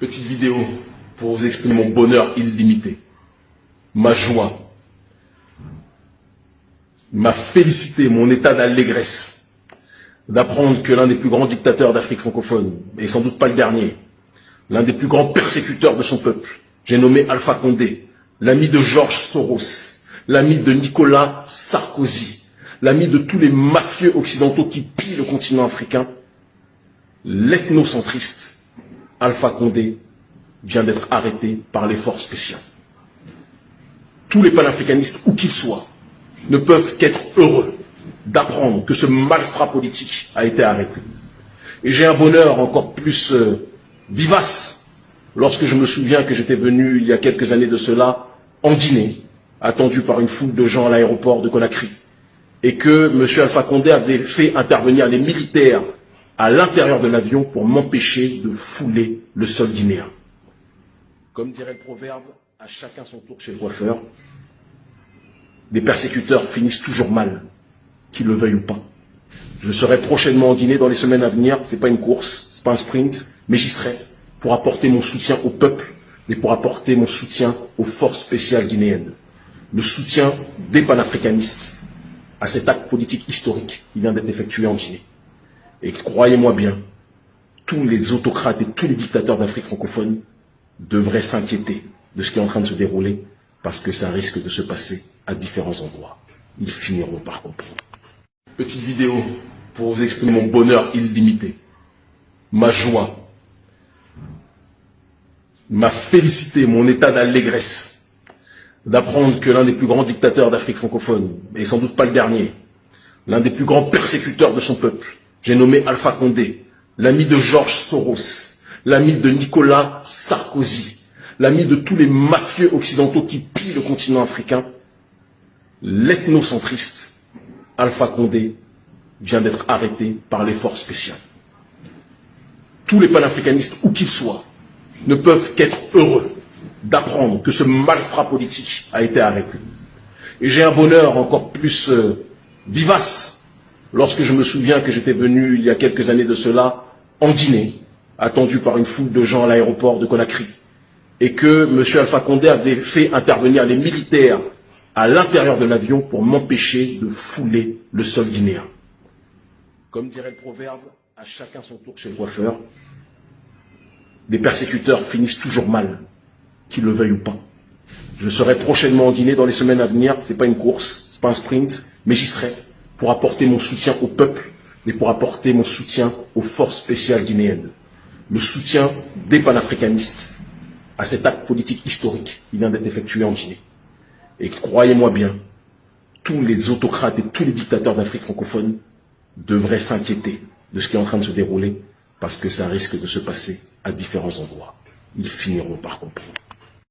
Petite vidéo pour vous exprimer mon bonheur illimité, ma joie, ma félicité, mon état d'allégresse d'apprendre que l'un des plus grands dictateurs d'Afrique francophone, et sans doute pas le dernier, l'un des plus grands persécuteurs de son peuple, j'ai nommé Alpha Condé, l'ami de George Soros, l'ami de Nicolas Sarkozy, l'ami de tous les mafieux occidentaux qui pillent le continent africain, l'ethnocentriste Alpha Condé vient d'être arrêté par les forces spéciales. Tous les panafricanistes, où qu'ils soient, ne peuvent qu'être heureux d'apprendre que ce malfrat politique a été arrêté. Et j'ai un bonheur encore plus vivace lorsque je me souviens que j'étais venu il y a quelques années de cela en Guinée, attendu par une foule de gens à l'aéroport de Conakry, et que M. Alpha Condé avait fait intervenir les militaires à l'intérieur de l'avion pour m'empêcher de fouler le sol guinéen. Comme dirait le proverbe, à chacun son tour chez le coiffeur, les persécuteurs finissent toujours mal, qu'ils le veuillent ou pas. Je serai prochainement en Guinée dans les semaines à venir, c'est pas une course, c'est pas un sprint, mais j'y serai pour apporter mon soutien au peuple et pour apporter mon soutien aux forces spéciales guinéennes. Le soutien des panafricanistes à cet acte politique historique qui vient d'être effectué en Guinée. Et croyez-moi bien, tous les autocrates et tous les dictateurs d'Afrique francophone devraient s'inquiéter de ce qui est en train de se dérouler parce que ça risque de se passer à différents endroits. Ils finiront par comprendre. Petite vidéo pour vous exprimer mon bonheur illimité, ma joie, ma félicité, mon état d'allégresse d'apprendre que l'un des plus grands dictateurs d'Afrique francophone, et sans doute pas le dernier, l'un des plus grands persécuteurs de son peuple, j'ai nommé Alpha Condé, l'ami de George Soros, l'ami de Nicolas Sarkozy, l'ami de tous les mafieux occidentaux qui pillent le continent africain, l'ethnocentriste Alpha Condé vient d'être arrêté par les forces spéciales. Tous les panafricanistes, où qu'ils soient, ne peuvent qu'être heureux d'apprendre que ce malfrat politique a été arrêté. Et j'ai un bonheur encore plus vivace lorsque je me souviens que j'étais venu il y a quelques années de cela en Guinée, attendu par une foule de gens à l'aéroport de Conakry, et que M. Alpha Condé avait fait intervenir les militaires à l'intérieur de l'avion pour m'empêcher de fouler le sol guinéen. Comme dirait le proverbe, à chacun son tour chez le coiffeur, les persécuteurs finissent toujours mal, qu'ils le veuillent ou pas. Je serai prochainement en Guinée dans les semaines à venir, c'est pas une course, c'est pas un sprint, mais j'y serai pour apporter mon soutien au peuple et pour apporter mon soutien aux forces spéciales guinéennes. Le soutien des panafricanistes à cet acte politique historique qui vient d'être effectué en Guinée. Et croyez-moi bien, tous les autocrates et tous les dictateurs d'Afrique francophone devraient s'inquiéter de ce qui est en train de se dérouler parce que ça risque de se passer à différents endroits. Ils finiront par comprendre.